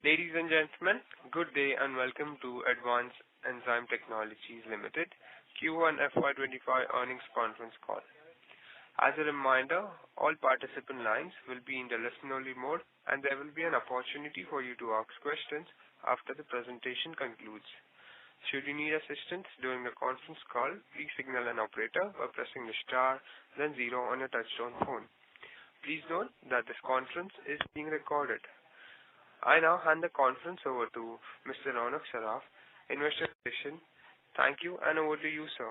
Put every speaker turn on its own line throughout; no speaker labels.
Ladies and gentlemen, good day and welcome to Advanced Enzyme Technologies Limited Q1 FY'25 earnings conference call. As a reminder, all participant lines will be in the listen-only mode, and there will be an opportunity for you to ask questions after the presentation concludes. Should you need assistance during the conference call, please signal an operator by pressing the star, then 0 on your touchtone phone. Please note that this conference is being recorded. I now hand the conference over to Mr. Ronak Saraf, Investor Relations. Thank you, and over to you, sir.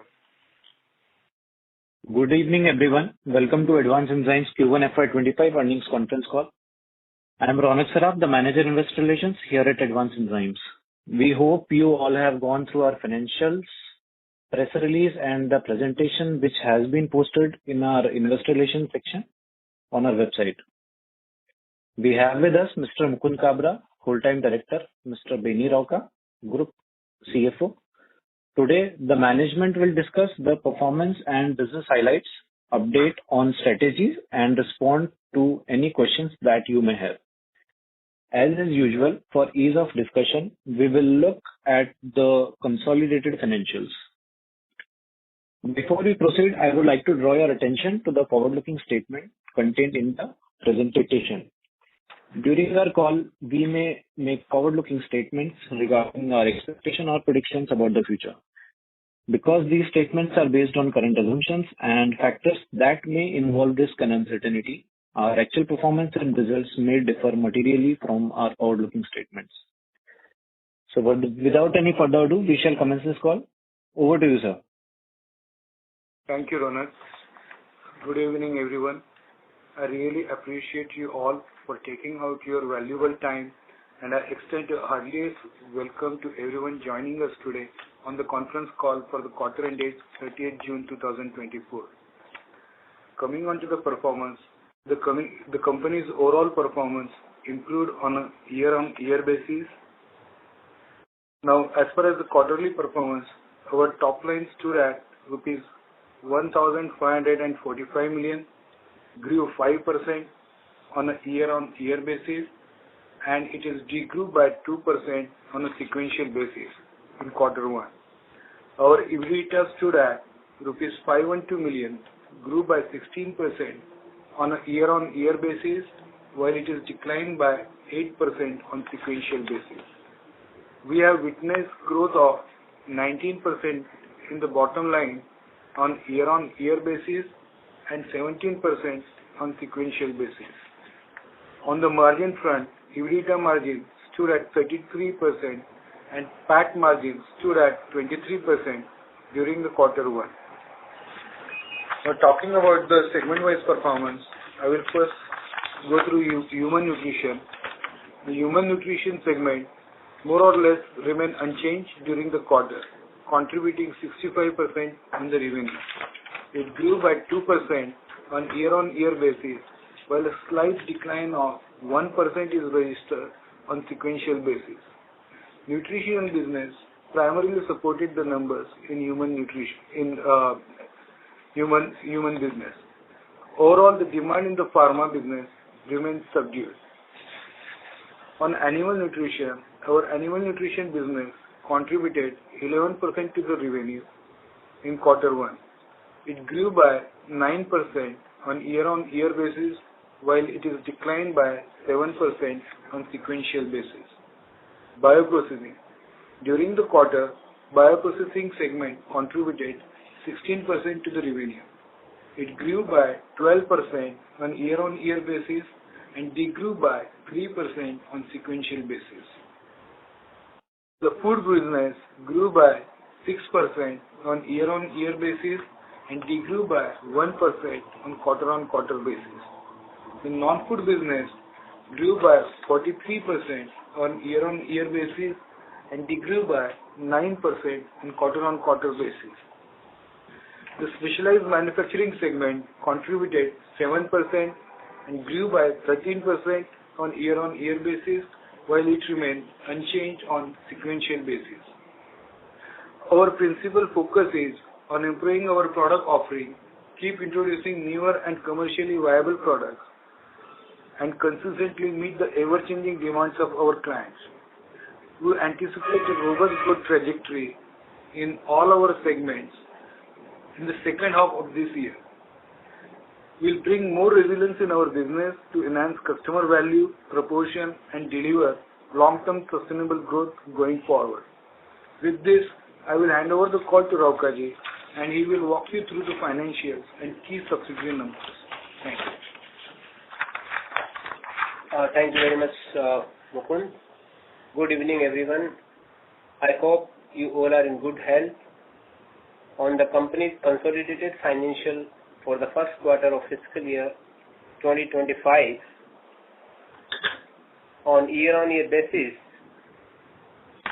Good evening, everyone. Welcome to Advanced Enzymes Q1 FY'25 earnings conference call. I am Ronak Saraf, the Manager Investor Relations here at Advanced Enzymes. We hope you all have gone through our financials, press release, and the presentation which has been posted in our Investor Relations section on our website. We have with us Mr. Mukund Kabra, Full-Time Director, Mr. Beni Rauka, Group CFO. Today, the management will discuss the performance and business highlights, update on strategies, and respond to any questions that you may have. As is usual, for ease of discussion, we will look at the consolidated financials. Before we proceed, I would like to draw your attention to the forward-looking statement contained in the presentation. During our call, we may make forward-looking statements regarding our expectation or predictions about the future. Because these statements are based on current assumptions and factors that may involve risk and uncertainty, our actual performance and results may differ materially from our forward-looking statements. So without any further ado, we shall commence this call. Over to you, sir.
Thank you, Ronak. Good evening, everyone. I really appreciate you all for taking out your valuable time, and I extend a heartiest welcome to everyone joining us today on the conference call for the quarter ended 30th June 2024. Coming on to the performance, the company's overall performance improved on a year-on-year basis. Now, as far as the quarterly performance, our top line stood at rupees 1,545 million, grew 5% on a year-on-year basis, and it is degrew by 2% on a sequential basis in quarter one. Our EBITDA stood at rupees 512 million, grew by 16% on a year-on-year basis, while it is declined by 8% on sequential basis. We have witnessed growth of 19% in the bottom line on year-on-year basis and 17% on sequential basis. On the margin front, EBITDA margin stood at 33% and PAT margin stood at 23% during the quarter one. Now, talking about the segment-wise performance, I will first go through human nutrition. The human nutrition segment more or less remained unchanged during the quarter, contributing 65% in the revenue. It grew by 2% on year-on-year basis, while a slight decline of 1% is registered on sequential basis. Nutrition business primarily supported the numbers in human business. Overall, the demand in the pharma business remains subdued. On animal nutrition, our animal nutrition business contributed 11% to the revenue in quarter one. It grew by 9% on year-on-year basis, while it is declined by 7% on sequential basis. Bioprocessing. During the quarter, bioprocessing segment contributed 16% to the revenue. It grew by 12% on year-on-year basis and degrew by 3% on sequential basis. The food business grew by 6% on year-on-year basis and degrew by 1% on quarter-on-quarter basis. The non-food business grew by 43% on year-on-year basis and degrew by 9% on quarter-on-quarter basis. The specialized manufacturing segment contributed 7% and grew by 13% on year-on-year basis, while it remained unchanged on sequential basis. Our principal focus is on improving our product offering, keep introducing newer and commercially viable products, and consistently meet the ever-changing demands of our clients. We anticipate a robust growth trajectory in all our segments in the second half of this year. We'll bring more resilience in our business to enhance customer value, proportion, and deliver long-term sustainable growth going forward. With this, I will hand over the call to Raukaji, and he will walk you through the financials and key subsidiary numbers. Thank you.
Thank you very much, Mukund. Good evening, everyone. I hope you all are in good health. On the company's consolidated financial for the first quarter of fiscal year 2025, on year-on-year basis,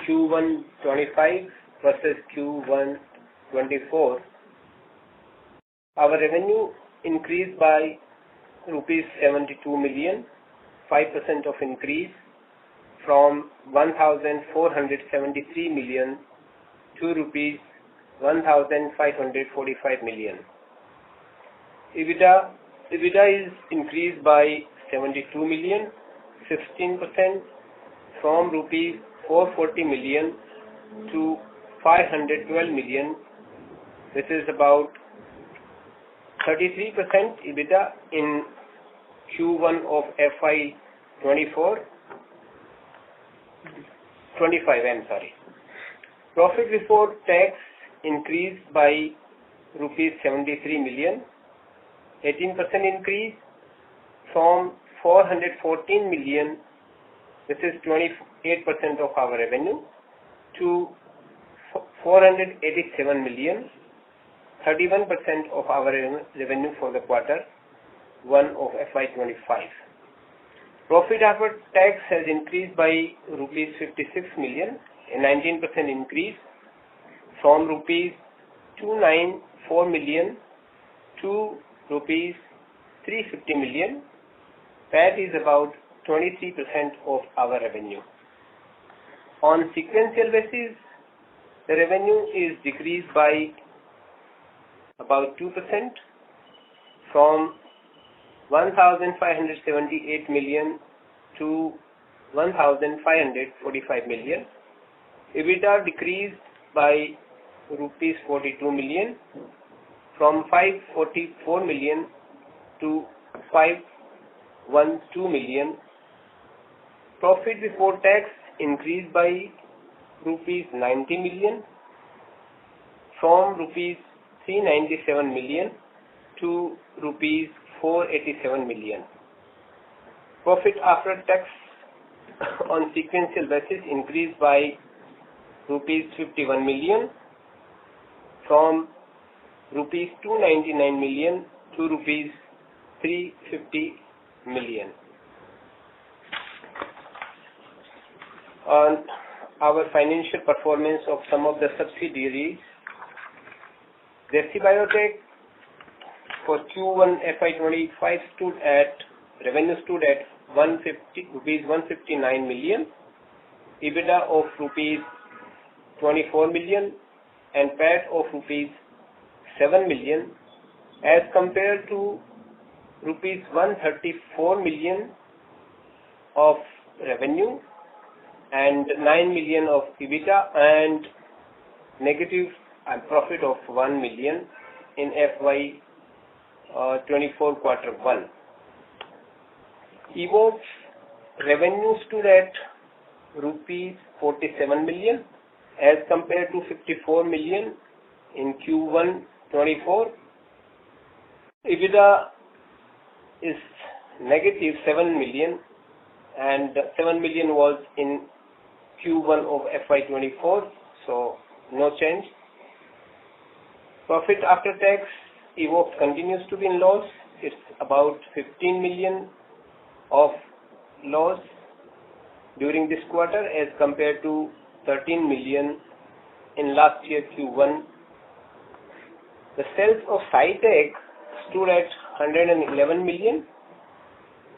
Q1 25 versus Q1 24, our revenue increased by rupees 72 million, 5% of increase from 1,473 million to rupees 1,545 million. EBITDA is increased by 72 million, 16% from rupees 440 million to 512 million, which is about 33% EBITDA in Q1 of FY'25. Profit before tax increased by rupees 73 million, 18% increase from 414 million, which is 28% of our revenue, to 487 million, 31% of our revenue for the quarter 1 of FY'25. Profit after tax has increased by rupees 56 million, a 19% increase from rupees 294 million to rupees 350 million. That is about 23% of our revenue. On sequential basis, the revenue is decreased by about 2% from 1,578 million to 1,545 million. EBITDA decreased by rupees 42 million from 544 million to 512 million. Profit before tax increased by rupees 90 million from rupees 397 million to rupees 487 million. Profit after tax on sequential basis increased by rupees 51 million from rupees 299 million to rupees 350 million. On our financial performance of some of the subsidiaries, Biotech for Q1 FY'25 revenue stood at rupees 159 million, EBITDA of rupees 24 million, and PAT of rupees 7 million, as compared to rupees 134 million of revenue and 9 million of EBITDA and negative profit of 1 million in FY'24 quarter 1. Evoxx revenue stood at rupees 47 million as compared to 54 million in Q1 24. EBITDA is negative 7 million and 7 million was in Q1 of FY'24, so no change. Profit after tax, Evoxx continues to be in loss. It's about 15 million of loss during this quarter as compared to 13 million in last year Q1. The sales of SciTech stood at 111 million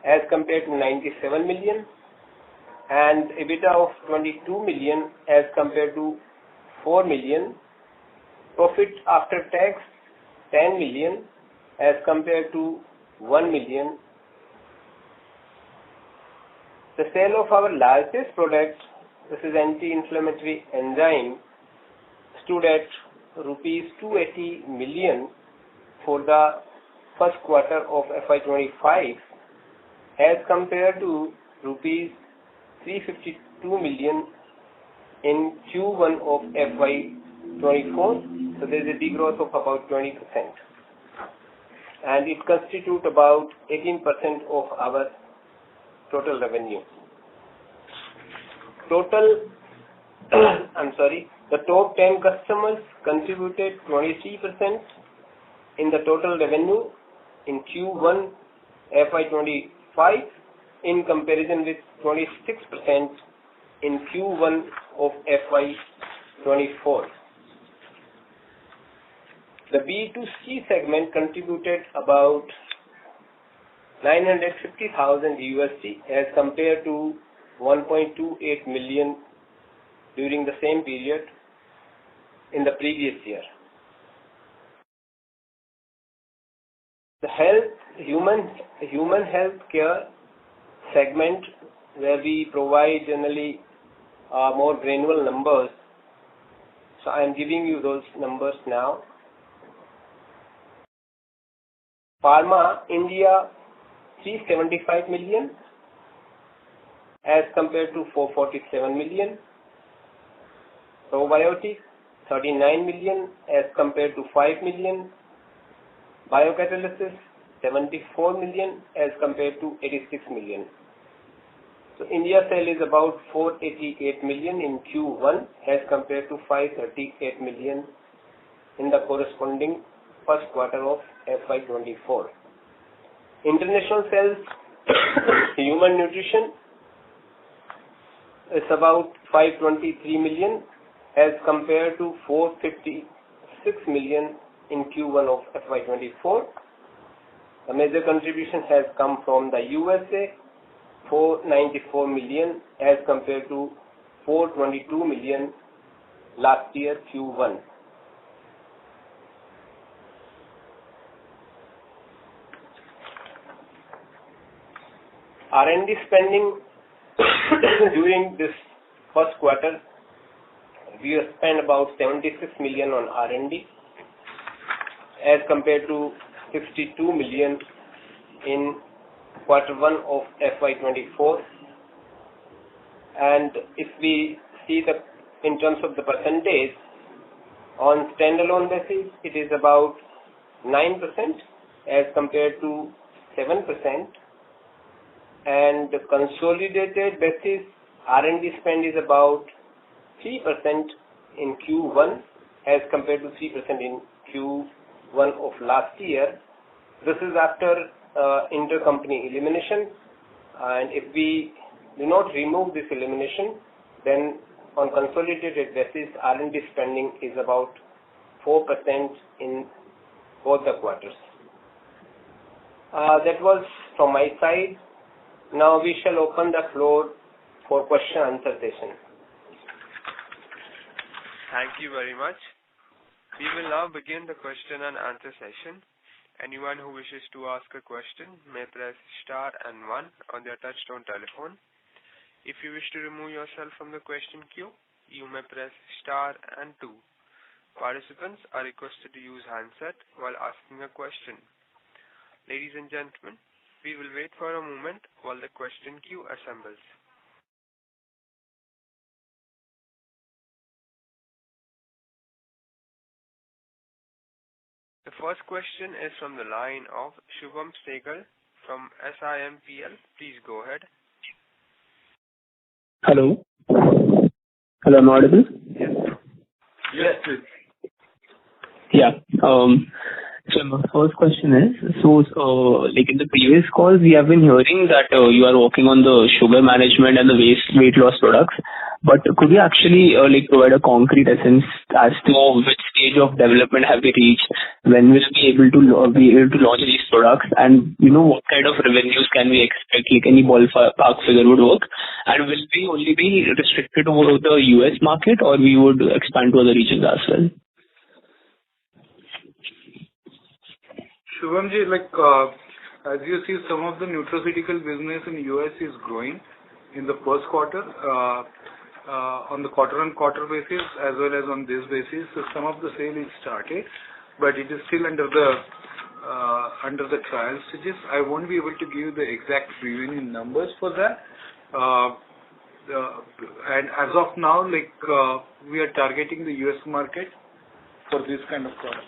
as compared to 97 million and EBITDA of 22 million as compared to 4 million. Profit after tax 10 million as compared to 1 million. The sale of our largest product, this is anti-inflammatory enzyme, stood at rupees 280 million for the first quarter of FY'25 as compared to rupees 352 million in Q1 of FY'24. So there is a degrowth of about 20%. And it constitutes about 18% of our total revenue. The top 10 customers contributed 23% in the total revenue in Q1 FY'25 in comparison with 26% in Q1 of FY'24. The B2C segment contributed about $950,000 as compared to 1.28 million during the same period in the previous year. The human health care segment, where we provide generally more granular numbers. So I am giving you those numbers now. Pharma India 375 million as compared to 447 million. Probiotics 39 million as compared to 5 million. Biocatalysis 74 million as compared to 86 million. So India sale is about 488 million in Q1 as compared to 538 million in the corresponding first quarter of FY'24. International sales, human nutrition, is about 523 million as compared to 456 million in Q1 of FY'24. The major contribution has come from the USA, 494 million as compared to 422 million last year Q1. R&D spending during this first quarter, we have spent about 76 million on R&D as compared to 62 million in quarter 1 of FY'24. And if we see in terms of the percentage, on standalone basis, it is about 9% as compared to 7%. And the consolidated basis, R&D spend is about 3% in Q1 as compared to 3% in Q1 of last year. This is after intercompany elimination, and if we do not remove this elimination, then on consolidated basis, R&D spending is about 4% in both the quarters. That was from my side. Now we shall open the floor for question and answer session.
Thank you very much. We will now begin the question and answer session. Anyone who wishes to ask a question may press star and 1 on their touchtone telephone. If you wish to remove yourself from the question queue, you may press star and 2. Participants are requested to use handset while asking a question. Ladies and gentlemen, we will wait for a moment while the question queue assembles. The first question is from the line of Shubham Segal from SIMPL. Please go ahead.
Hello. Hello, am I audible?
Yes, sir.
Yes, please.
Yeah. So my first question is, like in the previous calls, we have been hearing that you are working on the sugar management and the weight loss products. But could you actually provide a concrete essence as to which stage of development have we reached? When will we be able to launch these products? And what kind of revenues can we expect? Like any ballpark figure would work. And will we only be restricted to the US market, or we would expand to other regions as well?
Shubhamji, as you see, some of the nutraceutical business in US is growing, in the first quarter, on the quarter-on-quarter basis as well as on this basis. So some of the sale is started, but it is still under the trial stages. I won't be able to give you the exact revenue numbers for that. And as of now, we are targeting the US market for this kind of products.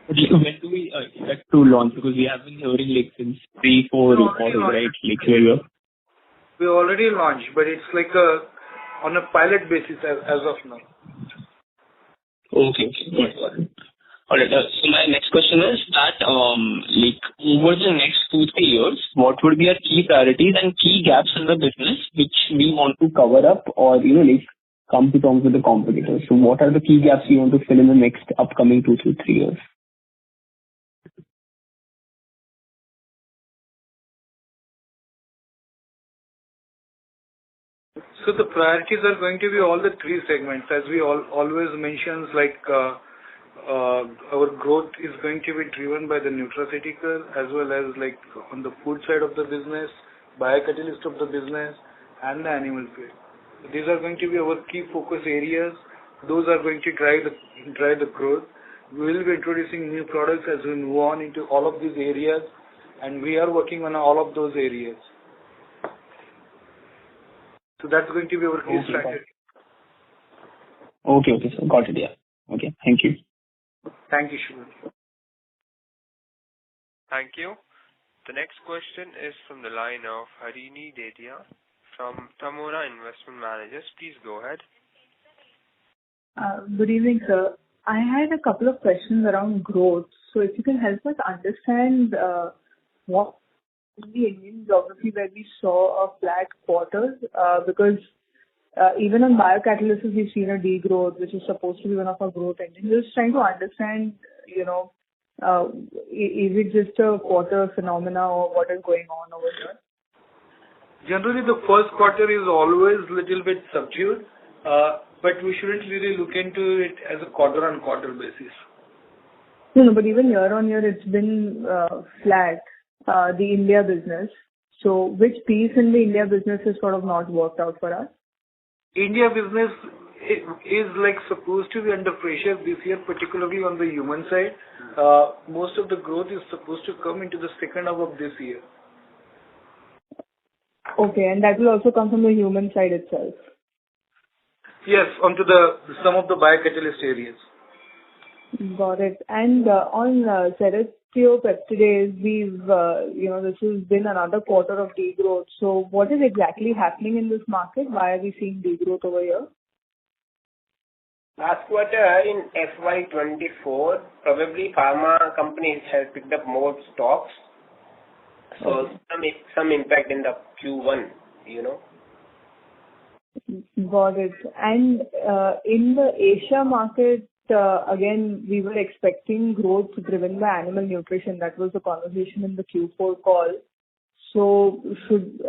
When do we expect to launch? Because we have been hearing since 3-4 quarters, right?
We already launched, but it's on a pilot basis as of now.
Okay. Got it. All right. So my next question is that, over the next 2-3 years, what would be our key priorities and key gaps in the business which we want to cover up or, come to terms with the competitors? So what are the key gaps you want to fill in the next upcoming 2-3 years?
So the priorities are going to be all the 3 segments. As we always mention, our growth is going to be driven by the nutraceutical as well as on the food side of the business, biocatalyst of the business, and the animal feed. These are going to be our key focus areas. Those are going to drive the growth. We will be introducing new products as we move on into all of these areas, and we are working on all of those areas. So that's going to be our key strategy.
Okay, sir. Got it, yeah. Okay, thank you.
Thank you, Shubham.
Thank you. The next question is from the line of Harini Dedia from Tamora Investment Managers. Please go ahead.
Good evening, sir. I had a couple of questions around growth. So if you can help us understand what in the Indian geography where we saw a flat quarter, because even on biocatalysis we've seen a degrowth, which is supposed to be one of our growth engines. Just trying to understand, is it just a quarter phenomena or what is going on over here?
Generally, the first quarter is always a little bit subdued, but we shouldn't really look into it as a quarter-on-quarter basis.
No, but even year-on-year, it's been flat, the India business. So which piece in the India business has sort of not worked out for us?
India business is supposed to be under pressure this year, particularly on the human side. Most of the growth is supposed to come into the second half of this year.
Okay, and that will also come from the human side itself?
Yes, onto some of the biocatalyst areas.
Got it. And on cerathiopeptidase, this has been another quarter of degrowth. So what is exactly happening in this market? Why are we seeing degrowth over here?
Last quarter in FY'24, probably pharma companies have picked up more stocks. So some impact in the Q1,
Got it. And in the Asia market, again, we were expecting growth driven by animal nutrition. That was the conversation in the Q4 call. So should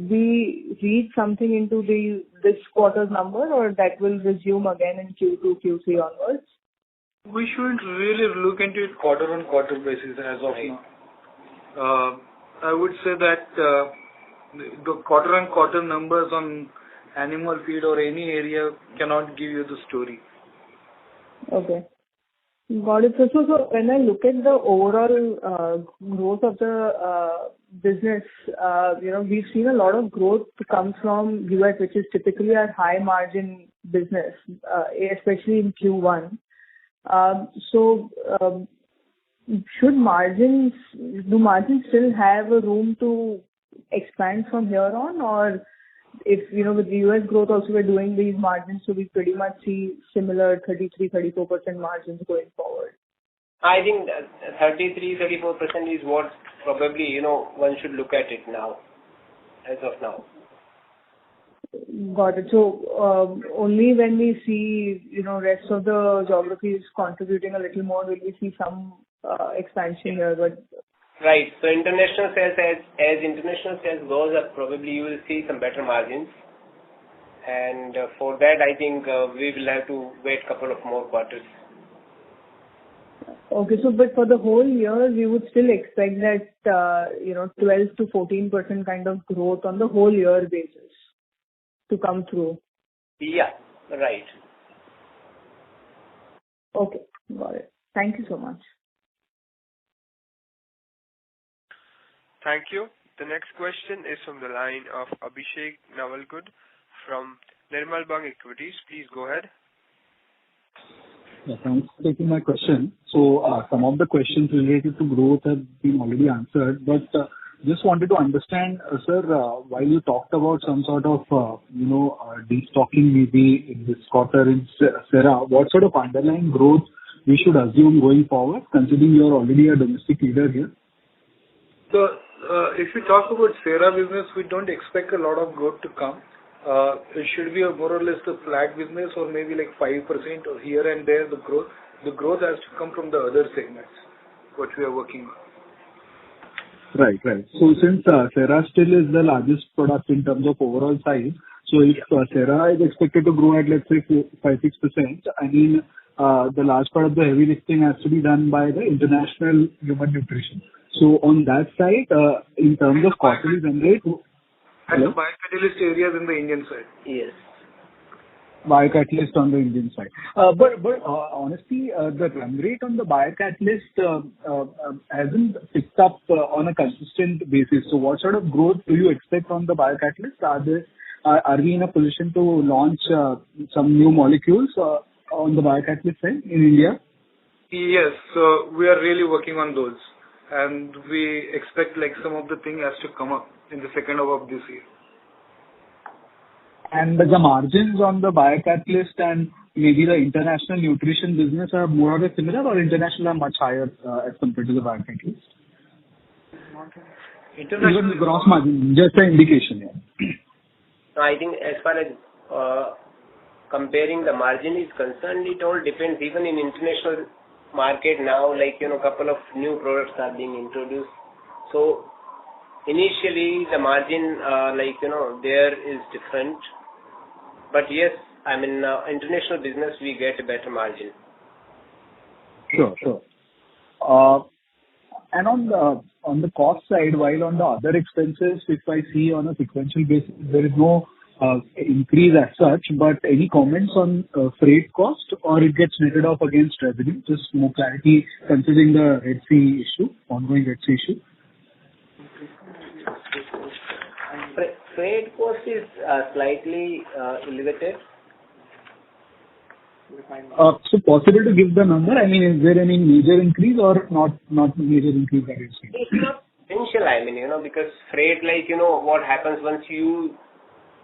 we read something into this quarter's number, or that will resume again in Q2, Q3 onwards?
We shouldn't really look into it quarter-on-quarter basis as of now. I would say that the quarter-on-quarter numbers on animal feed or any area cannot give you the story.
Okay. Got it. So when I look at the overall growth of the business, we've seen a lot of growth come from US, which is typically our high margin business, especially in Q1. Do margins still have a room to expand from here on, or if with the US growth also we're doing these margins, so we pretty much see similar 33-34% margins going forward?
I think 33-34% is what probably one should look at it now, as of now.
Got it. So only when we see rest of the geographies contributing a little more will we see some expansion here, but.
Right. So international sales, as international sales goes up, probably you will see some better margins. And for that, I think we will have to wait a couple of more quarters.
Okay. But for the whole year, we would still expect that, 12 to 14% kind of growth on the whole year basis to come through.
Yeah, right.
Okay. Got it. Thank you so much.
Thank you. The next question is from the line of Abhishek Navalgund from Nirmal Bang Equities. Please go ahead.
Yeah, thanks for taking my question. So, some of the questions related to growth have been already answered, but just wanted to understand, sir, while you talked about some sort of, destocking maybe in this quarter in Sera, what sort of underlying growth we should assume going forward, considering you are already a domestic leader here?
So, if you talk about Sera business, we don't expect a lot of growth to come. It should be more or less a flat business or maybe like 5% or here and there the growth. The growth has to come from the other segments, what we are working on.
Right. So since Sera still is the largest product in terms of overall size, so if Sera is expected to grow at, let's say, 5-6%, I mean, the large part of the heavy lifting has to be done by the international human nutrition. So on that side, in terms of quarterly run rate...
And the biocatalyst areas in the Indian side.
Yes.
Biocatalyst on the Indian side. But honestly, the run rate on the biocatalyst hasn't picked up on a consistent basis. So what sort of growth do you expect on the biocatalyst? Are we in a position to launch some new molecules on the biocatalyst side in India?
Yes. So we are really working on those. And we expect like some of the thing has to come up in the second half of this year.
And the margins on the biocatalyst and maybe the international nutrition business are more or less similar, or international are much higher as compared to the biocatalyst? Even the gross margin, just an indication here.
So I think as far as comparing the margin is concerned, it all depends. Even in international market now, couple of new products are being introduced. So initially the margin, there is different. But yes, I mean, international business, we get a better margin.
Sure. And on the cost side, while on the other expenses, if I see on a sequential basis, there is no increase as such, but any comments on freight cost, or it gets netted off against revenue? Just more clarity considering the Red Sea issue, ongoing Red Sea issue.
Freight cost is slightly elevated.
So possible to give the number? I mean, is there any major increase or not major increase that you're seeing?
It's not essential, I mean, because freight, what happens once you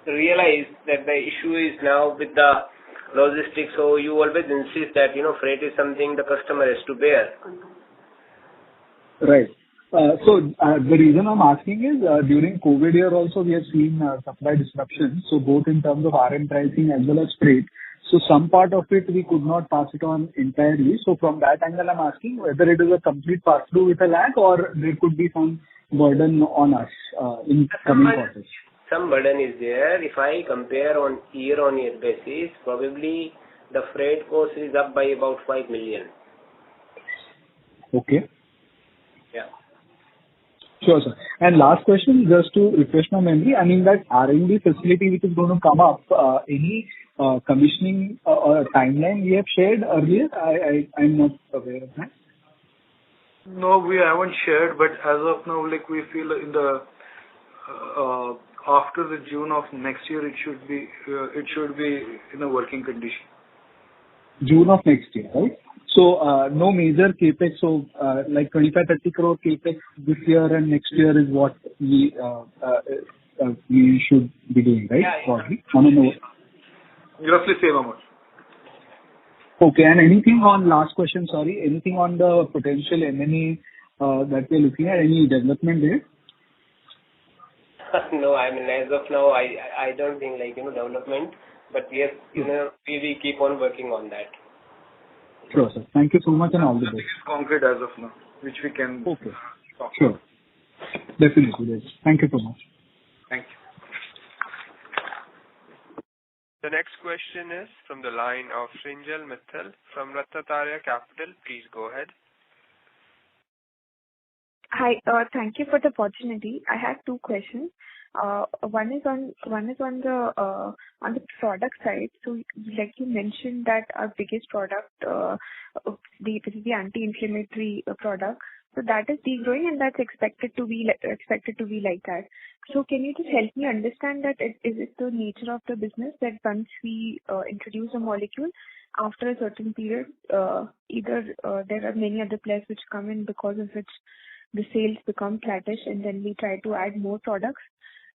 realize that the issue is now with the logistics, so you always insist that, freight is something the customer has to bear.
Right. So the reason I'm asking is during COVID year also we have seen supply disruptions, so both in terms of RM pricing as well as freight. So some part of it we could not pass it on entirely. So from that angle I'm asking whether it is a complete pass-through with a lag or there could be some burden on us in coming quarters.
Some burden is there. If I compare on year-on-year basis, probably the freight cost is up by about 5 million.
Okay.
Yeah.
Sure, sir. And last question, just to refresh my memory, I mean that R&D facility which is going to come up, any commissioning or timeline we have shared earlier? I'm not aware of that.
No, we haven't shared, but as of now, we feel in the after the June of next year, it should be in a working condition.
June of next year, right? So no major capex. So 25-30 crore capex this year and next year is what we should be doing, right?
Yeah.
Probably.
Roughly same amount.
Okay. And anything on last question? Sorry, anything on the potential M&A that we're looking at? Any development there?
No, I mean as of now, I don't think development. But yes, we keep on working on that.
Sure, sir. Thank you so much and all the best.
Concrete as of now, which we can talk.
Sure. Definitely, yes. Thank you so much.
Thank you.
The next question is from the line of Shrinjal Mittal from Ratnatarya Capital. Please go ahead.
Hi. Thank you for the opportunity. I have two questions. One is on the product side. So, like you mentioned that our biggest product, this is the anti-inflammatory product. So that is degrowing, and that's expected to be like that. So can you just help me understand that is it the nature of the business that once we introduce a molecule, after a certain period, either there are many other players which come in, because of which the sales become flattish, and then we try to add more products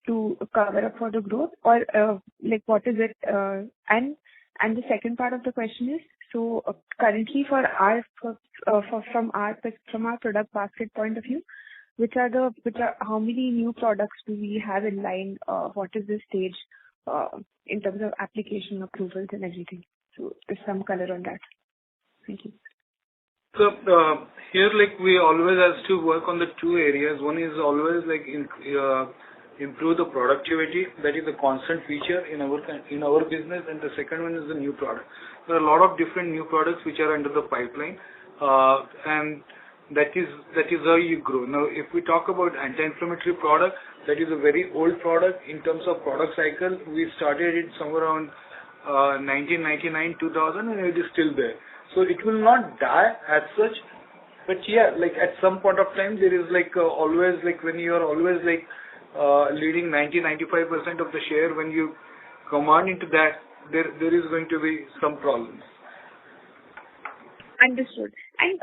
to cover up for the growth, or like what is it? And the second part of the question is, so currently from our product basket point of view, how many new products do we have in line? What is the stage in terms of application approvals and everything? So there's some color on that. Thank you.
So here, like, we always has to work on the two areas. One is always like improve the productivity. That is a constant feature in our business, and the second one is the new product. There are a lot of different new products which are under the pipeline, and that is how you grow. Now, if we talk about anti-inflammatory product, that is a very old product in terms of product cycle. We started it somewhere around 1999, 2000, and it is still there. So it will not die as such, but yeah, like at some point of time, there is like always, like when you are always like leading 90-95% of the share, when you command into that, there is going to be some problems.
Understood. And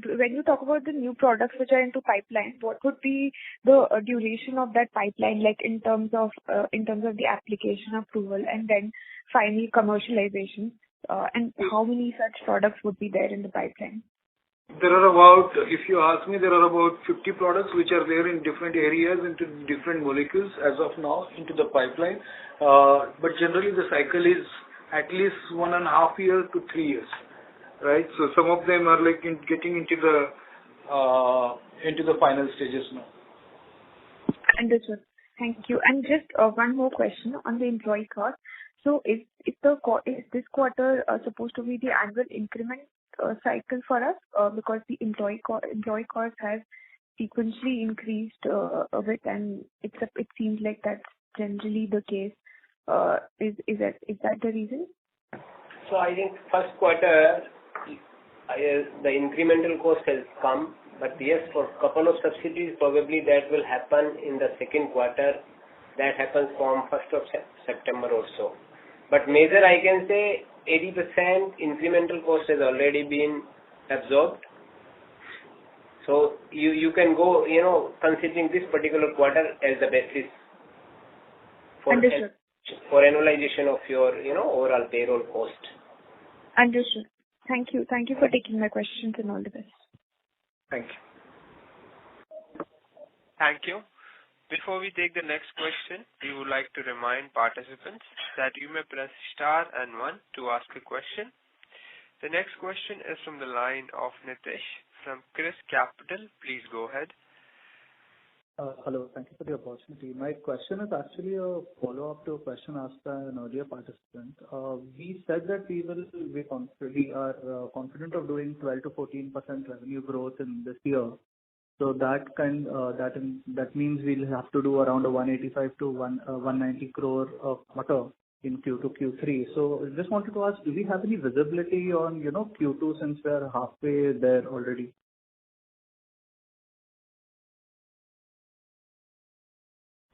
when you talk about the new products which are into pipeline, what would be the duration of that pipeline, like in terms of the application approval and then final commercialization? And how many such products would be there in the pipeline?
There are about, if you ask me, there are about 50 products which are there in different areas, into different molecules as of now into the pipeline. But generally the cycle is at least 1.5 years to 3 years, right? So some of them are like getting into the final stages now.
Understood. Thank you. And just one more question on the employee cost. So is this quarter supposed to be the annual increment cycle for us, because the employee cost has sequentially increased a bit, and it seems like that's generally the case. Is that the reason?
So I think first quarter the incremental cost has come, but yes, for a couple of subsidiaries probably that will happen in the second quarter. That happens from 1st of September or so. But major, I can say 80% incremental cost has already been absorbed. So you can go, considering this particular quarter as the basis for annualization of your, overall payroll cost.
Understood. Thank you. Thank you for taking my questions, and all the best.
Thank you.
Thank you. Before we take the next question, we would like to remind participants that you may press star and 1 to ask a question. The next question is from the line of Nitish from Chris Capital. Please go ahead.
Hello. Thank you for the opportunity. My question is actually a follow-up to a question asked by an earlier participant. We said that we are confident of doing 12 to 14% revenue growth in this year. So that means we'll have to do around a 185 to 190 crore of quarter in Q2, Q3. So I just wanted to ask, do we have any visibility on Q2, since we are halfway there already?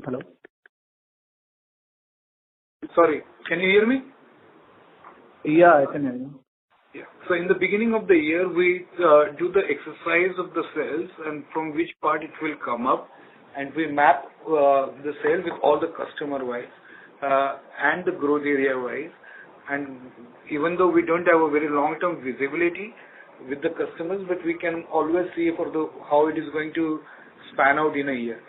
Hello?
Sorry, can you hear me?
Yeah, I can hear you.
Yeah. So in the beginning of the year, we do the exercise of the cells and from which part it will come up, and we map the cell with all the customer-wise and the growth area-wise. And even though we don't have a very long-term visibility with the customers, but we can always see for how it is going to span out in a year.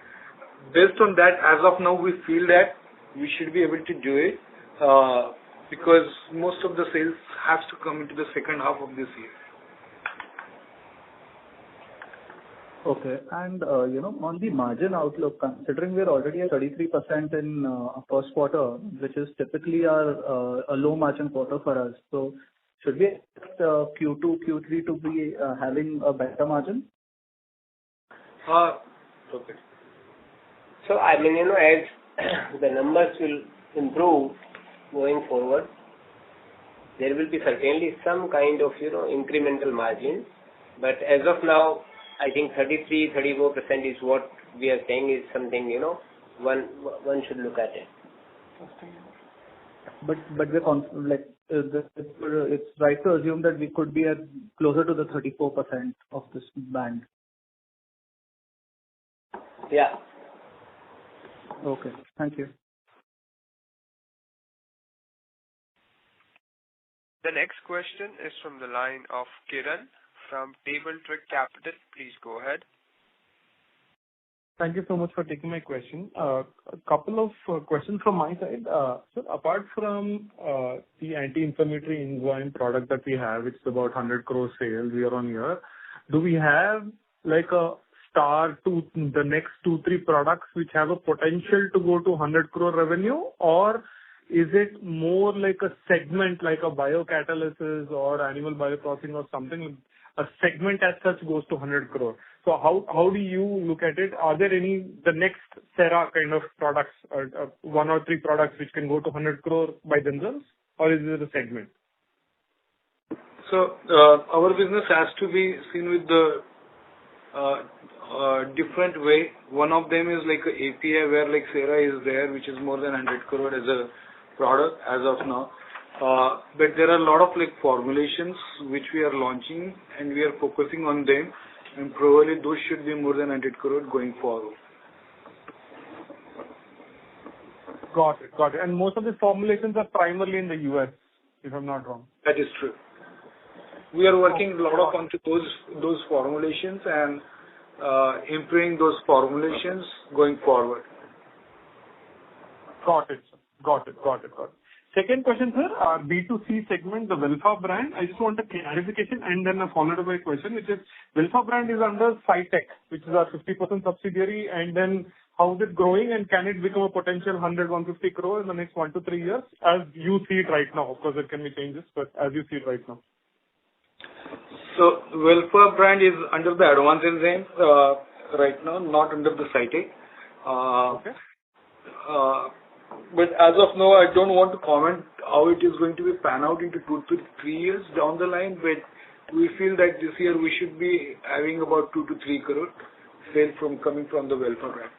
Based on that, as of now, we feel that we should be able to do it because most of the sales has to come into the second half of this year.
Okay. And, on the margin outlook, considering we're already at 33% in first quarter, which is typically a low margin quarter for us. So should we expect Q2, Q3 to be having a better margin?
Okay.
So, as the numbers will improve going forward, there will be certainly some kind of, incremental margin. But as of now, I think 33-34% is what we are saying is something, one should look at it.
But it's right to assume that we could be at closer to the 34% of this band.
Yeah.
Okay. Thank you.
The next question is from the line of Kiran from Table Trick Capital. Please go ahead.
Thank you so much for taking my question. A couple of questions from my side. So apart from the anti-inflammatory enzyme product that we have, it's about 100 crore sales year on year. Do we have like a star to the next 2-3 products which have a potential to go to 100 crore revenue, or is it more like a segment like a biocatalysis or animal bioprocessing or something? A segment as such goes to 100 crore. So how do you look at it? Are there the next Sera kind of products, or 1 or 3 products which can go to 100 crore by themselves, or is it a segment?
So our business has to be seen with the different way. One of them is like a API where like Sera is there, which is more than 100 crore as a product as of now. But there are a lot of like formulations which we are launching and we are focusing on them, and probably those should be more than 100 crore going forward.
Got it. And most of the formulations are primarily in the US, if I'm not wrong.
That is true. We are working a lot onto those formulations and improving those formulations going forward.
Got it. Second question, sir, our B2C segment, the Welfa brand. I just want a clarification and then a follow-up question, which is Welfa brand is under SciTech, which is our 50% subsidiary, and then how is it growing and can it become a potential 100-150 crore in the next 1 to 3 years as you see it right now? Of course, there can be changes, but as you see it right now.
So Welfa brand is under the Advanced Enzyme right now, not under the SciTech.
Okay.
But as of now, I don't want to comment how it is going to be pan out into 2 to 3 years down the line, but we feel that this year we should be having about 2 to 3 crore sales coming from the Welfa brand.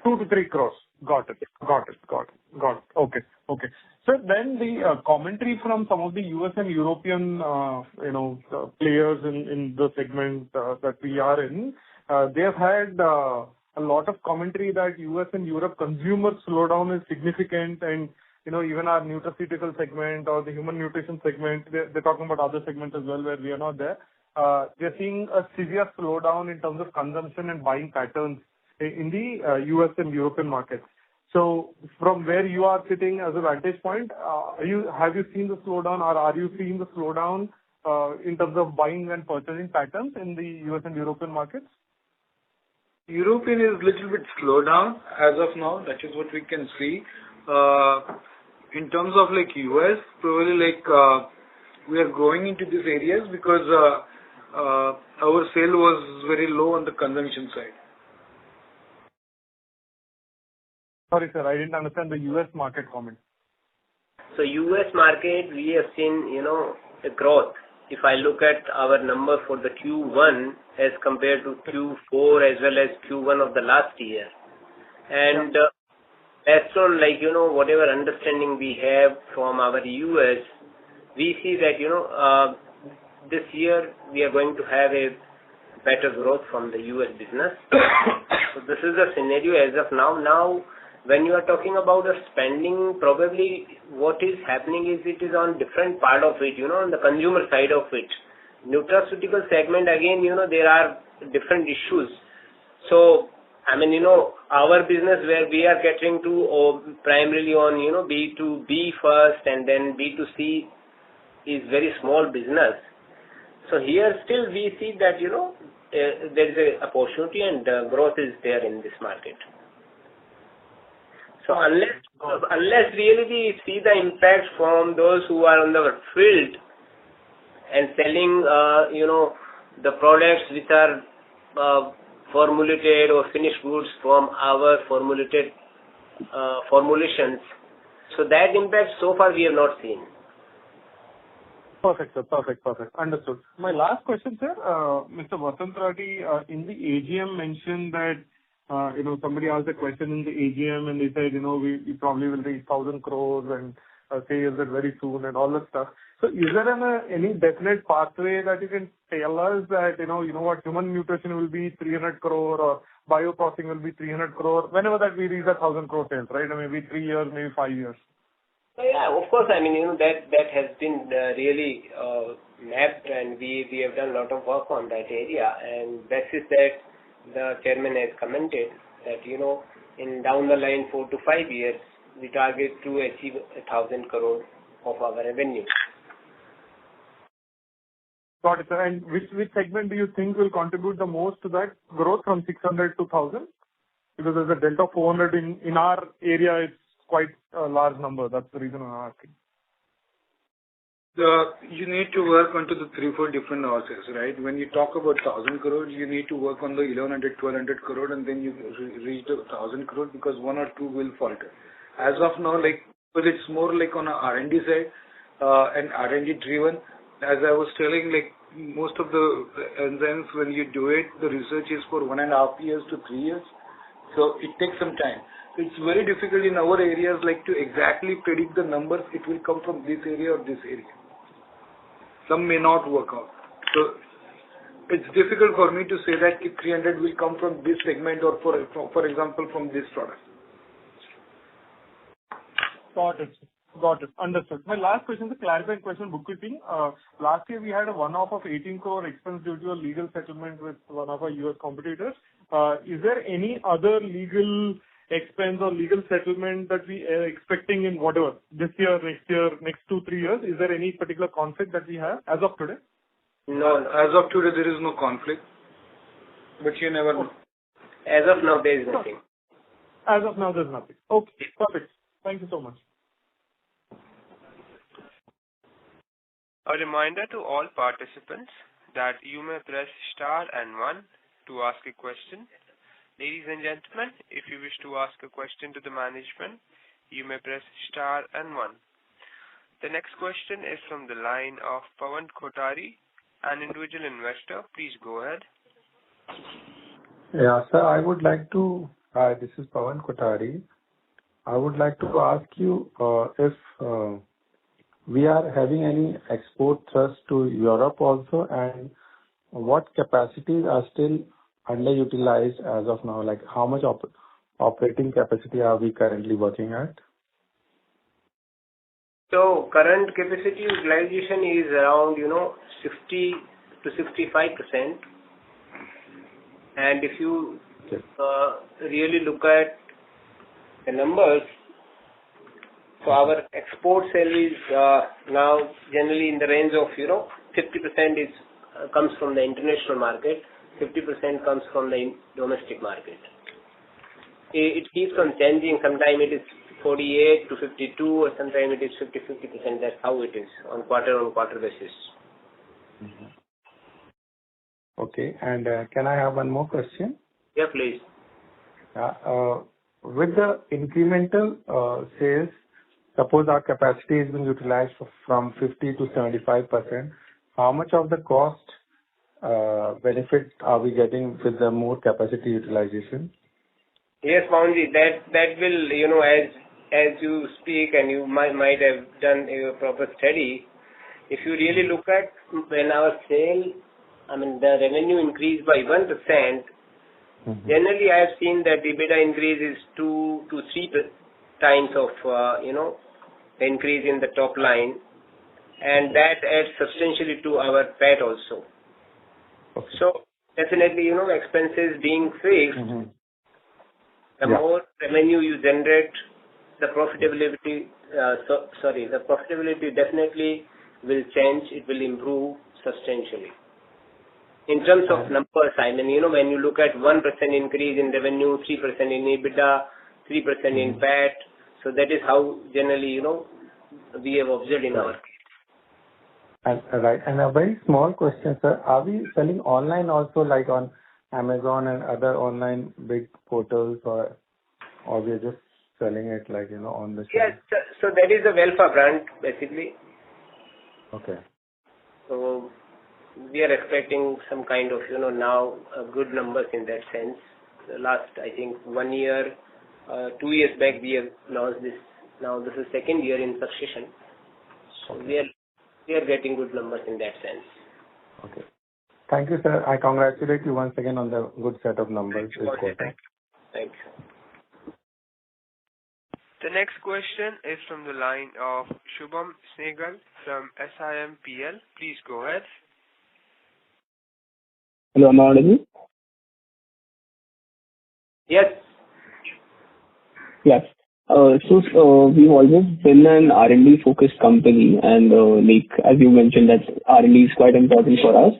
2 to 3 crores. Got it. Okay. So then the commentary from some of the US and European, players in the segment that we are in, they have had a lot of commentary that US and Europe consumer slowdown is significant, and even our nutraceutical segment or the human nutrition segment, they're talking about other segments as well where we are not there. They're seeing a severe slowdown in terms of consumption and buying patterns in the US and European markets. So from where you are sitting as a vantage point, have you seen the slowdown, or are you seeing the slowdown in terms of buying and purchasing patterns in the US and European markets?
European is a little bit slowed down as of now. That is what we can see. In terms of like US, probably like we are growing into these areas because our sale was very low on the consumption side.
Sorry, sir, I didn't understand the US market comment.
So US market, we have seen, a growth. If I look at our number for the Q1 as compared to Q4 as well as Q1 of the last year. And based on whatever understanding we have from our US, we see that, this year we are going to have a better growth from the US business. So this is the scenario as of now. Now, when you are talking about the spending, probably what is happening is it is on different part of it, on the consumer side of it. Nutraceutical segment, again, there are different issues. So, our business where we are catering to primarily on, B2B first and then B2C is very small business. So here still we see that, there is a opportunity and growth is there in this market. So unless really we see the impact from those who are on the field and selling, the products which are formulated or finished goods from our formulated formulations. So that impact so far we have not seen.
Perfect, sir. Perfect. Understood. My last question, sir. Mr. Vasant Rathi, in the AGM mentioned that, somebody asked a question in the AGM and they said, we probably will reach 1,000 crores and sales it very soon and all that stuff. So is there any definite pathway that you can tell us that, what human nutrition will be 300 crore or bioprocessing will be 300 crore, whenever that we reach 1,000 crore sales, right? Maybe 3 years, maybe 5 years.
Yeah, of course. That has been really mapped, and we have done a lot of work on that area. And that is that the chairman has commented that in down the line 4 to 5 years we target to achieve 1,000 crore of our revenue.
Got it, sir. And which segment do you think will contribute the most to that growth from 600 to 1,000? Because there's a delta 400 in our area. It's quite a large number. That's the reason I'm asking.
You need to work onto the 3-4 different houses, right? When you talk about 1,000 crores, you need to work on the 1,100, 1,200 crore, and then you reach the 1,000 crore because 1 or 2 will falter. As of now, but it's more like on a R&D side and R&D driven. As I was telling, most of the enzymes, when you do it, the research is for 1.5 years to 3 years. So it takes some time. It's very difficult in our areas to exactly predict the numbers. It will come from this area or this area. Some may not work out. So it's difficult for me to say that if 300 will come from this segment or for example from this product.
Got it. Understood. My last question is a clarifying question, bookkeeping. Last year we had a one-off of 18 crore expense due to a legal settlement with one of our US competitors. Is there any other legal expense or legal settlement that we are expecting in whatever, this year, next 2-3 years? Is there any particular conflict that we have as of today?
No. As of today, there is no conflict. But you never know.
As of now, there is nothing.
As of now, there's nothing. Okay, perfect. Thank you so much.
A reminder to all participants that you may press star and 1 to ask a question. Ladies and gentlemen, if you wish to ask a question to the management, you may press star and 1. The next question is from the line of Pawan Kothari, an individual investor. Please go ahead.
Yeah, sir, hi, this is Pawan Kothari. I would like to ask you if we are having any export thrust to Europe also, and what capacities are still underutilized as of now? How much operating capacity are we currently working at?
So current capacity utilization is around 60 to 65%. And if you really look at the numbers, so our export sale is now generally in the range of 50% comes from the international market, 50% comes from the domestic market. It keeps on changing. Sometimes it is 48 to 52, or sometimes it is 50%. That's how it is on quarter basis.
Mm-hmm. Okay, and can I have one more question?
Yeah, please.
With the incremental sales, suppose our capacity has been utilized from 50 to 75%, how much of the cost benefit are we getting with the more capacity utilization?
Yes, Pawanji, that will, as you speak and you might have done a proper study, if you really look at when our sale, the revenue increased by 1%, mm-hmm. Generally I have seen that EBITDA increase is 2 to 3 times of, the increase in the top line, and that adds substantially to our PAT also. Okay. So definitely, expenses being fixed, mm-hmm. The more revenue you generate, the profitability definitely will change. It will improve substantially. in terms of numbers, I mean, when you look at 1% increase in revenue, 3% in EBITDA, 3% in PAT, so that is how generally, we have observed in our case.
Right. And a very small question, sir. Are we selling online also, like on Amazon and other online big portals, or we are just selling it like, on the shelf?
Yes. So that is the Welfa brand, basically.
Okay.
So we are expecting some kind of, now good numbers in that sense. The last, I think, 1 year, 2 years back, we have launched this. Now this is second year in succession. So we are getting good numbers in that sense.
Okay. Thank you, sir. I congratulate you once again on the good set of numbers this quarter.
Thank you.
The next question is from the line of Shubham Snegal from SIMPL. Please go ahead.
Hello, am I audible?
Yes.
Yes. So we've always been an R&D focused company, and like as you mentioned, that R&D is quite important for us.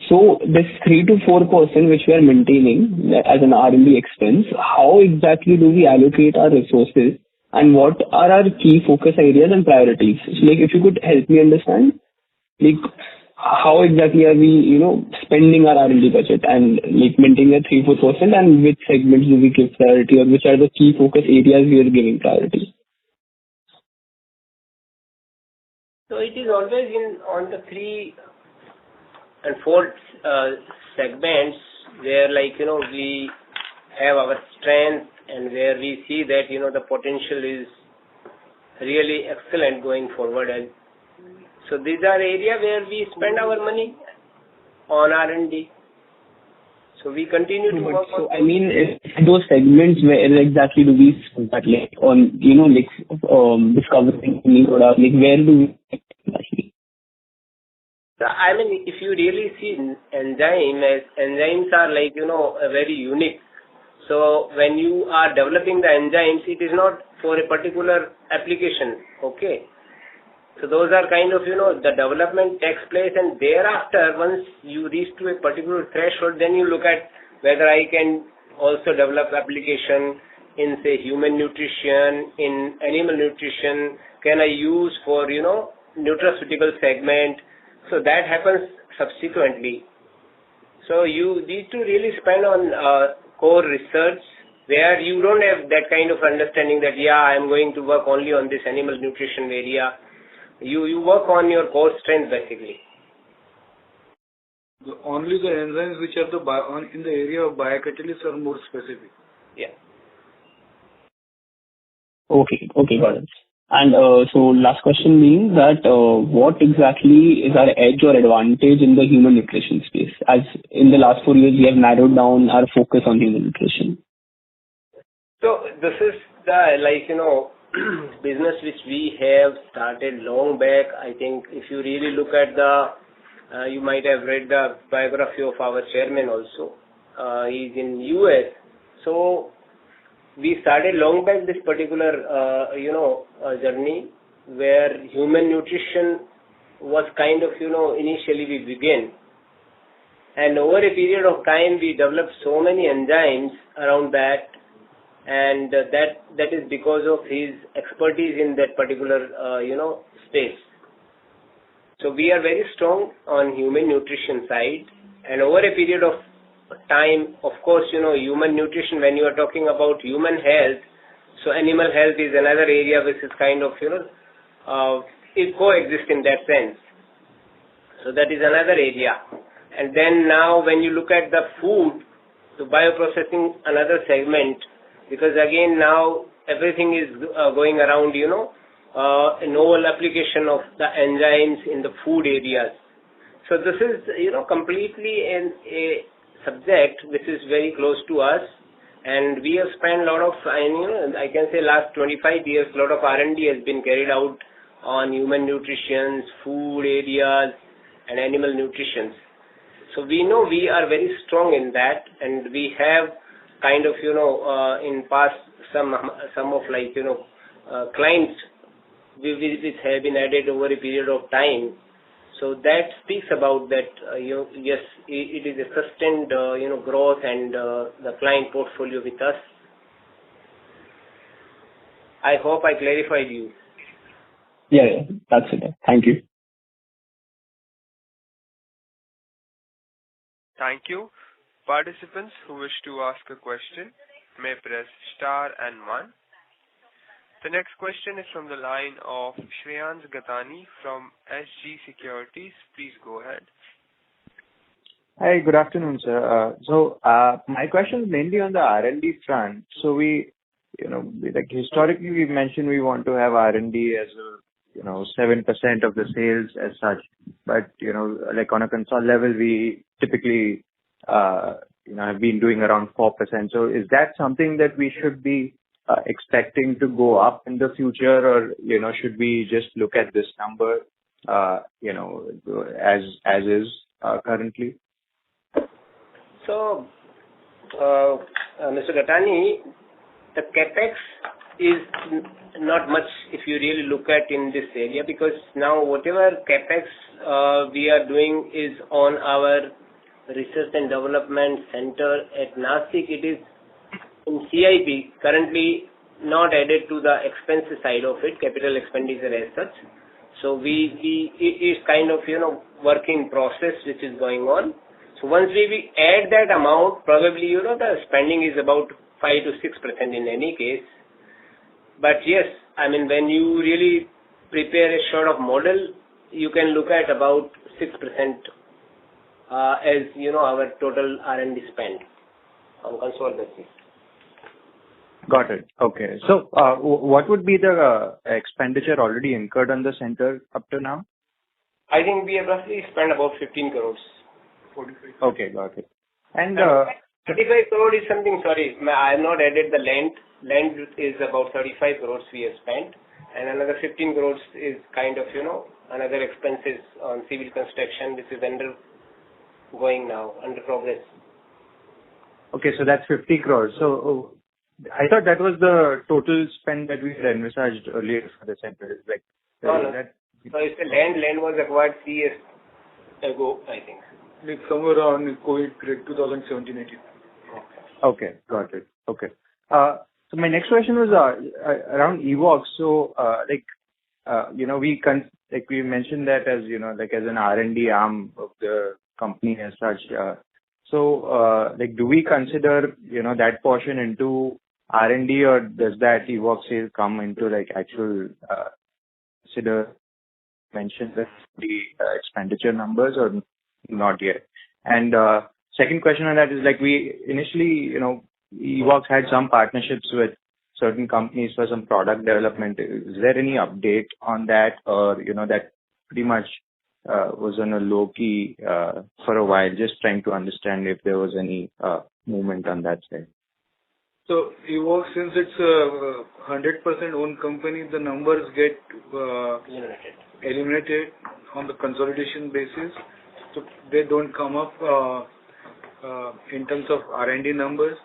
So this 3 to 4% which we are maintaining as an R&D expense, how exactly do we allocate our resources, and what are our key focus areas and priorities? So, like, if you could help me understand, like, how exactly are we, spending our R&D budget and like maintaining a 3-4%, and which segments do we give priority, or which are the key focus areas we are giving priority?
So it is always on the 3 and 4 segments where, like, we have our strength and where we see that, the potential is really excellent going forward. And so these are areas where we spend our money on R&D. So we continue to work on.
So I mean, if those segments, where exactly do we spend that, like on, discovering new product, like where do we actually?
I mean, if you really see enzymes are like, very unique. So when you are developing the enzymes, it is not for a particular application, okay? So those are kind of, the development takes place, and thereafter, once you reach to a particular threshold, then you look at whether I can also develop application in, say, human nutrition, in animal nutrition, can I use for, nutraceutical segment. So that happens subsequently. So you need to really spend on core research where you don't have that kind of understanding that, I'm going to work only on this animal nutrition area. You work on your core strength, basically.
Only the enzymes which are in the area of biocatalysts are more specific.
Yeah.
Okay, got it. And so last question being that what exactly is our edge or advantage in the human nutrition space? As in the last 4 years, we have narrowed down our focus on human nutrition.
So this is the, business which we have started long back. I think if you really look at you might have read the biography of our chairman also. He's in US. So we started long back this particular, journey where human nutrition was kind of, initially we began. And over a period of time, we developed so many enzymes around that. And that is because of his expertise in that particular, space. So we are very strong on human nutrition side. And over a period of time, of course, human nutrition, when you are talking about human health, so animal health is another area which is kind of, it coexists in that sense. So that is another area. And then now when you look at the food, so bioprocessing, another segment, because again now everything is going around, a novel application of the enzymes in the food areas. So this is, completely a subject which is very close to us, and we have spent a lot of, I can say last 25 years, a lot of R&D has been carried out on human nutrition, food areas, and animal nutrition. So we know we are very strong in that, and we have kind of, in past some of like, clients which have been added over a period of time. So that speaks about that, yes, it is a sustained, growth and the client portfolio with us. I hope I clarified you.
Yeah, that's it. Thank you.
Thank you. Participants who wish to ask a question may press star and 1. The next question is from the line of Shreyans Gatani from SG Securities. Please go ahead.
Hi, good afternoon, sir. My question is mainly on the R&D front. So historically, we've mentioned we want to have R&D as 7% of the sales as such. But, on a console level, we typically, have been doing around 4%. So is that something that we should be expecting to go up in the future, or, should we just look at this number, as is currently?
So, Mr. Gatani, the capex is not much if you really look at in this area, because now whatever capex we are doing is on our research and development center at Nashik. It is in CIP, currently not added to the expenses side of it, capital expenditure as such. So it is kind of, work in process which is going on. So once we add that amount, probably, the spending is about 5 to 6% in any case. But yes, when you really prepare a sort of model, you can look at about 6% as, our total R&D spend on console basis.
Got it. Okay. So, what would be the expenditure already incurred on the center up to now?
I think we have roughly spent about 15 crores.
45. Okay, got it. And
35 crore is something, sorry, I have not added the land. Land is about 35 crores we have spent, and another 15 crores is kind of, another expenses on civil construction, which is under progress.
Okay, so that's 50 crores. So I thought that was the total spend that we had envisaged earlier for the center.
No. So it's the land. Land was acquired 3 years ago, I think.
Like somewhere around COVID period, 2017-18.
Okay, got it. Okay. So my next question was around Evox. So, we mentioned that as, as an R&D arm of the company as such. Do we consider, that portion into R&D, or does that Evox sale come into actual mention the expenditure numbers, or not yet? And second question on that is we initially, Evox had some partnerships with certain companies for some product development. Is there any update on that, or that pretty much was on a low key for a while? Just trying to understand if there was any movement on that side.
So Evox, since it's a 100% owned company, the numbers get eliminated on the consolidation basis. So they don't come up in terms of R&D numbers.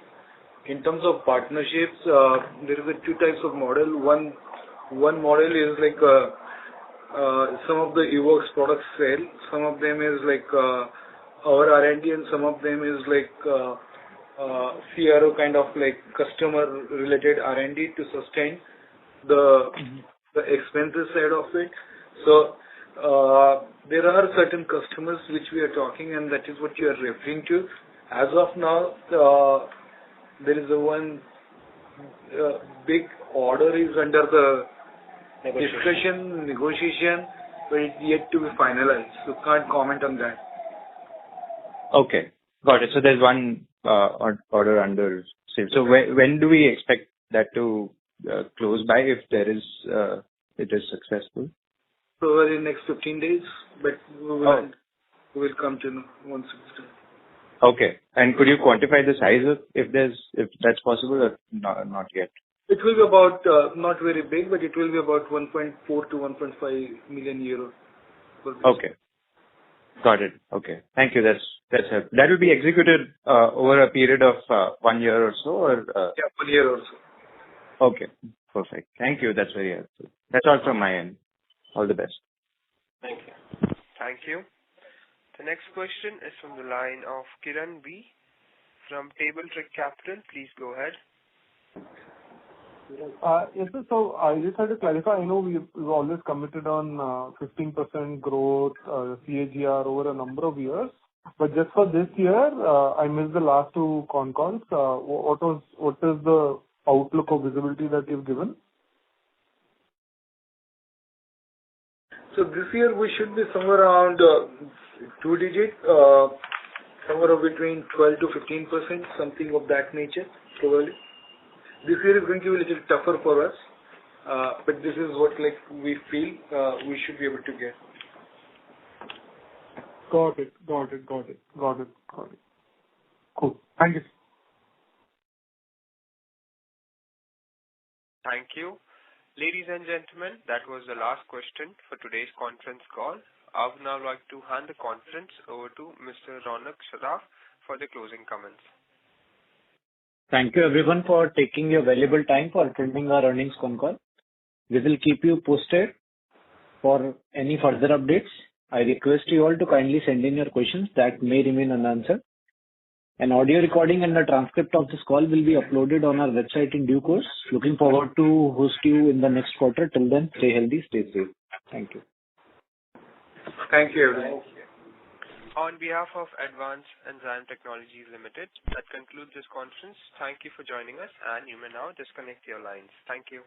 In terms of partnerships, there is 2 types of model. One model is some of the Evox products sell. Some of them is our R&D, and some of them is CRO kind of customer related R&D to sustain the expenses side of it. So there are certain customers which we are talking, and that is what you are referring to. As of now, there is one big order is under the discussion, negotiation, but it's yet to be finalized. So can't comment on that.
Okay, got it. So there's one order under sale. So when do we expect that to close by, if there is it is successful?
Probably in next 15 days, but we will come to know once it's done.
Okay. And could you quantify the size of, if that's possible, or not yet?
It will be about, not very big, but it will be about 1.4 to 1.5 million euro.
Okay. Got it. Okay. Thank you. That's helpful. That will be executed over a period of 1 year or so, or?
Yeah, 1 year or so.
Okay. Perfect. Thank you. That's very helpful. That's all from my end. All the best.
Thank you.
Thank you. The next question is from the line of Kiran B. from Table Trick Capital. Please go ahead.
Yes, sir. So I just had to clarify. I know we've always committed on 15% growth, CAGR over a number of years. But just for this year, I missed the last two con calls. What is the outlook or visibility that you've given?
So this year we should be somewhere around two digit, somewhere between 12 to 15%, something of that nature, probably. This year is going to be a little tougher for us, but this is what we feel we should be able to get.
Got it. Cool. Thank you.
Thank you. Ladies and gentlemen, that was the last question for today's conference call. I would now like to hand the conference over to Mr. Ronak Saraf for the closing comments.
Thank you everyone for taking your valuable time for attending our earnings con call. We will keep you posted for any further updates. I request you all to kindly send in your questions that may remain unanswered. An audio recording and the transcript of this call will be uploaded on our website in due course. Looking forward to host you in the next quarter. Till then, stay healthy, stay safe. Thank you.
Thank you, everyone.
On behalf of Advanced Enzyme Technologies Limited, that concludes this conference. Thank you for joining us, and you may now disconnect your lines. Thank you.